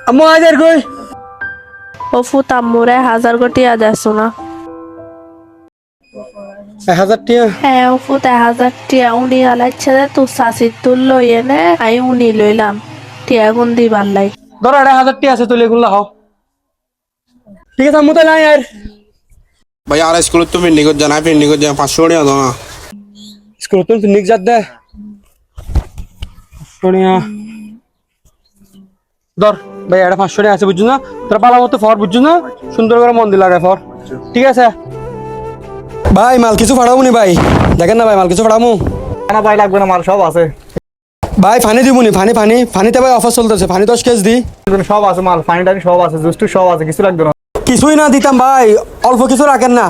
আম্মু হাজার কই ও ফুত আম্মুরে 1000 কোটি আদাসো না 1000 টাকা হ্যাঁ ও ফুত 1000 টিয়া উনি আলাইছে তো সাসি তুল লইয়ে নে আই উনি লইলাম টিয়া গুন দিবার লাই ধরো 1000 টাকা আছে তুলে গুলো হও ঠিক আছে আম্মু তো নাই আর ভাই আর স্কুলে তুমি নিগত জানা আপনি নিগত জানা 500 টাকা দাও না স্কুল তো নিক যাত দে সোনিয়া ধর ভাই এটা 500 টাকা আছে বুঝছো না তোরা ভালো মতো ফর বুঝছো না সুন্দর করে মন দিলা রে ফর ঠিক আছে ভাই মাল কিছু ফাড়াবো নি ভাই দেখেন না ভাই মাল কিছু ফাড়াবো না ভাই লাগবে না, মাল সব আছে। ভাই ফানি দিবনি ফানিতে ভাই অফার চলতেছে ফানি 10 কেজি দি সব আছে মাল, পানি টানি সব আছে, জুস টুস সব আছে, কিছু লাগবে না। কিছুই না দিতাম ভাই অল্প কিছু রাখেন না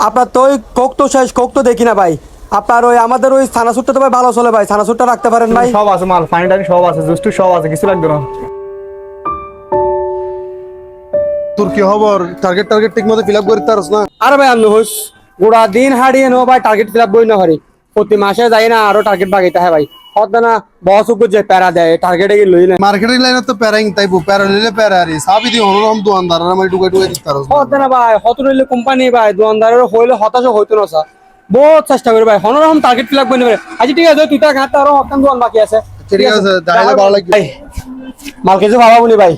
আপনার তো ওই কোক তো শেষ কোক তো দেখি না ভাই আপনার ওই আমাদের ওই ছানাসুরটা তো ভাই ভালো চলে ভাই ছানাসুরটা রাখতে পারেন ভাই সব আছে মাল, পানি টানি সব আছে, জুস টুস সব আছে, কিছু লাগবে না। তোর কি খবর? টার্গেট ঠিক মতো ফিল আপ করতে পারছ না? আরে ভাই আমি হোস গোড়া দিন হারিয়ে নো ভাই টার্গেট ফিল আপ বই না হারি প্রতি মাসে যাই না আরো টার্গেট বাগাইতে হয় ভাই হদ না বস উপর যে প্যারা দেয় টার্গেটে কি লই না মার্কেটিং লাইনে তো প্যারাইং তাইবো, প্যারা নিলে প্যারা আরি সাবি দি হনরম দোকানদার আর আমি টুকাই দিতে পারছ না। হদ না ভাই হত রইলে কোম্পানি ভাই দোকানদারের হইলে হতাশ হইতো না স্যার বহুত চেষ্টা করি ভাই হনরম টার্গেট ফিল আপ বই না আজ ঠিক আছে তুই তা ঘাট আরো হতাম দোকান বাকি আছে ঠিক আছে দাইলে ভালো লাগবে ভাই মাল কিছু ভাবাবো নি ভাই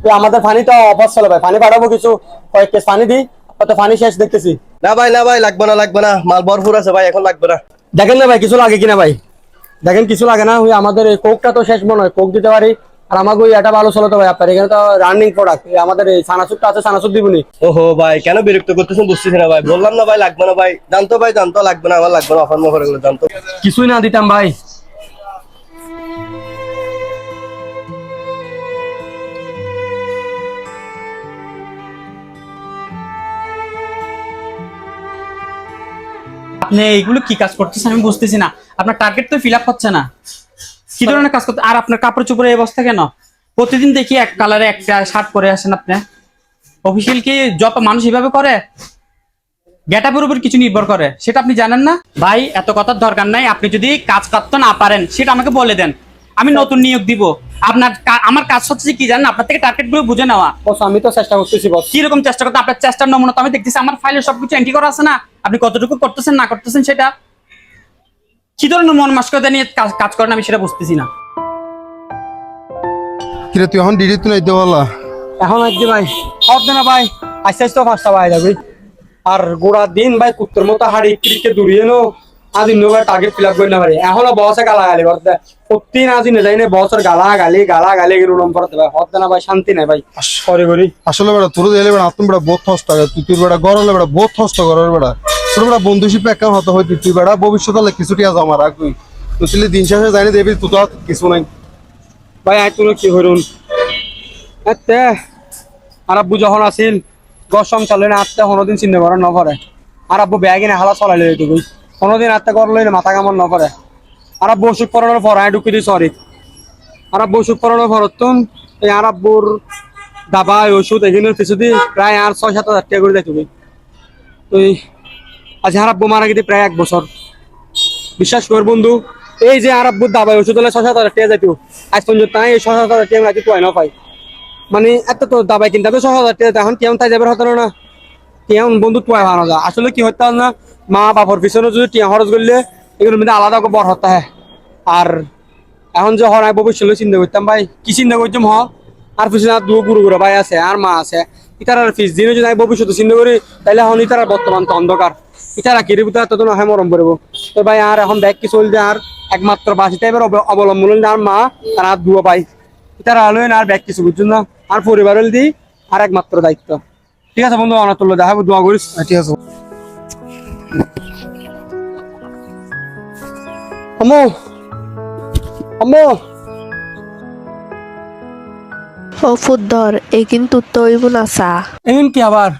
তুই আমাদের পানি তো অফার চলে ভাই পানি বাড়াবো কিছু কয়েক কেস পানি দি তো পানি শেষ দেখতেছি না ভাই লাগবে না, মাল ভরপুর আছে ভাই, এখন লাগবে না। দেখেন না ভাই কিছু লাগে কিনা ভাই দেখেন কিছু লাগে না ওই আমাদের এই কোকটা তো শেষ মনে হয় কোক দিতে পারি আর আমাকে ওই এটা ভালো চলো তো ভাই আপনার এখানে তো রানিং প্রোডাক্ট আমাদের এই ছানাচুরটা আছে ছানাচুর দিবনি ওহো ভাই কেন বিরক্ত করতেছেন বুঝতেছি না ভাই, বললাম না ভাই লাগবে না ভাই, জানতো ভাই জানতো লাগবে না, আমার লাগবে না, অফার মফার এগুলো জানতো। কিছুই না দিতাম ভাই আপনি এইগুলো কি কাজ করতেছেন আমি বুঝতেছি না। আপনার টার্গেট তো ফিল আপ হচ্ছে না, কি ধরনের কাজ করতে? আর আপনার কাপড় চোপড়ের এই অবস্থা কেন? প্রতিদিন দেখি এক কালারে একটা শার্ট পরে আসেন আপনি। অফিসিয়াল কি যত মানুষ এইভাবে করে? গেটআপের উপর কিছু নির্ভর করে, সেটা আপনি জানেন না ভাই। এত কথার দরকার নাই, আপনি যদি কাজ করতে না পারেন সেটা আমাকে বলে দেন, আমি নতুন নিয়োগ দিব। আপনার আমার কাজ হচ্ছে কি জানেন, আপনার থেকে টার্গেট গুলো বুঝে নেওয়া। বস আমি তো চেষ্টা করতেছি বস কিরকম চেষ্টা করতে? আপনার চেষ্টার নমুনা তো আমি দেখতেছি, আমার ফাইলে সবকিছু এন্ট্রি করা আছে না। আপনি কতটুকু করতেছেন না করতেছেন সেটা কি ধরনের মন মানসিকতা নিয়ে কাজ করেন আমি সেটা বুঝতেছি না। কিরে তুই এখন ডিডি তো নাই দেওয়ালা এখন আজকে ভাই হব না ভাই আস্তে আস্তে ফাঁসটা ভাই যাবি আর গোড়া দিন ভাই কুত্তর মতো হাড়ি ক্রিকে দূরিয়ে নো আজ ইন্ন ভাই টার্গেট ফিল আপ করে না পারি এখনো বসে গালা গালি করতে প্রতিদিন আজ ইন্ন যাই না বসের গালা গালি রুলম করতে ভাই হব না ভাই শান্তি নাই ভাই সরি করি আসলে বেড়া তোর দিলে বেড়া আত্ম বেড়া বহুত হস্ত তুই তুই বেড়া গরলে বেড়া বহুত হস্ত গরের বেড়া তোর বেড়া বন্ধুশিপ একাম হতে হয় তুই বেড়া ভবিষ্যতে কিছুটি আজ আমার আগুই তুই তুই দিন শেষে জানি দেবি তুই তো কিছু নাই ভাই আজ তুমি কি হরুন এতে আর আব্বু যখন আসিল গসম চালে না আত্মা কোনোদিন চিন্তা করার ন করে আর আব্বু ব্যাগে না হালা চলাইলে তুই কোনোদিন আত্মা করলে মাথা কামড় ন করে আর আব্বু অসুখ পড়ানোর পর আয় ঢুকি দিই সরি আর আব্বু অসুখ পড়ানোর পর এই আর আব্বুর দাবাই ওষুধ এগুলোর কিছু দিই প্রায় আর 6-7 হাজার টাকা করে দেয় তুমি তুই আজ আর আব্বু মারা গেছে প্রায় 1 বছর বিশ্বাস কর বন্ধু এই যে আর আব্বুর দাবাই ওষুধ হলে 6-7 হাজার টাকা যাইতো আজ পর্যন্ত তাই এই 6-7 হাজার টাকা তুই না পাই মানে এত তো দাবাই কিনতে হবে 6,000 টাকা এখন কেমন তাই যাবে হতো না কেমন বন্ধু তুই ভালো যা আসলে কি হতে না মা বাবার পিছনে যদি টিয়া খরচ করলে এগুলোর মধ্যে আলাদা বড় হতে হয় আর এখন যে হরাই ভবিষ্যৎ চিন্তা করতাম ভাই কি চিন্তা করতাম আর পিছনে আর 2 গুরু ভাই আছে আর মা আছে ইতার আর ফিস দিনে যদি ভবিষ্যৎ চিন্তা করি তাহলে এখন ইতার বর্তমান তো অন্ধকার ইতারা কিরে ভিতরে এত না হয় মরম করবো তো ভাই আর এখন ব্যাগ কি চলছে আর একমাত্র বাসি টাইপের অবলম্বন আর মা আর 2 ভাই ইতারা আলো আর ব্যাগ কিছু বুঝছেন না আর পরিবারের দিই আর একমাত্র দায়িত্ব ঠিক আছে বন্ধু অনাথ দেখাবো দোয়া করিস ঠিক আছে আম্মু আম্মু ও ফুত ধর এই কিন্তু তৈব না চা এমন কি আবার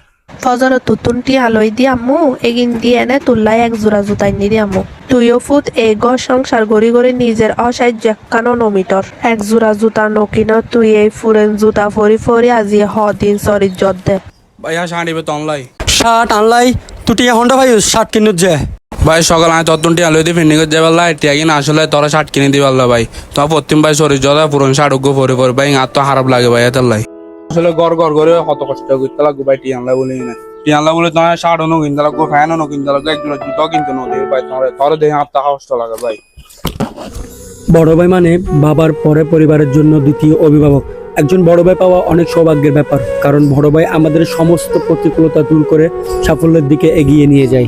ফজর তুতুনটি আলোই দি আম্মু এগিন দিয়ে এনে তুল্লাই 1 জোড়া জুতাই নিদি আম্মু তুইও ফুত এই ঘর সংসার গড়ি গড়ি নিজের অসাহ্য কানো নমিটর 1 জোড়া জুতা নকিন তুই এই ফুরেন জুতা ফরি আজি দিন সরি জদ দে ভাই হ্যাঁ শাড়ি তো অনলাই শার্ট আনলাই তুই টিয়া হন্ডা ভাই শার্ট কিনুত যে ভাই সকাল আমি তত্তনটি আলো দিয়ে ফিন্ডিং করতে পারলা এটা কিনা আসলে তোরা শার্ট কিনে দিয়ে পারলা ভাই তোমার প্রতিম ভাই শরীর যথা পুরন শার্ট উগ্র পরে পরে ভাই আর তো খারাপ লাগে ভাই এত লাই আসলে গড় গড় করে কত কষ্ট করতে লাগবো ভাই টিয়ানলা বলি না টিয়ানলা বলে তোমার শার্ট অনু কিনতে লাগবো ফ্যান অনু কিনতে লাগবো একজন জুতো কিনতে নদী ভাই তোমার তোর দেখে আর তো কষ্ট লাগে ভাই। বড় ভাই মানে বাবার পরে পরিবারের জন্য দ্বিতীয় অভিভাবক। একজন বড় ভাই পাওয়া অনেক সৌভাগ্যের ব্যাপার, কারণ বড় ভাই আমাদের সমস্ত প্রতিকূলতা দূর করে সাফল্যের দিকে এগিয়ে নিয়ে যায়।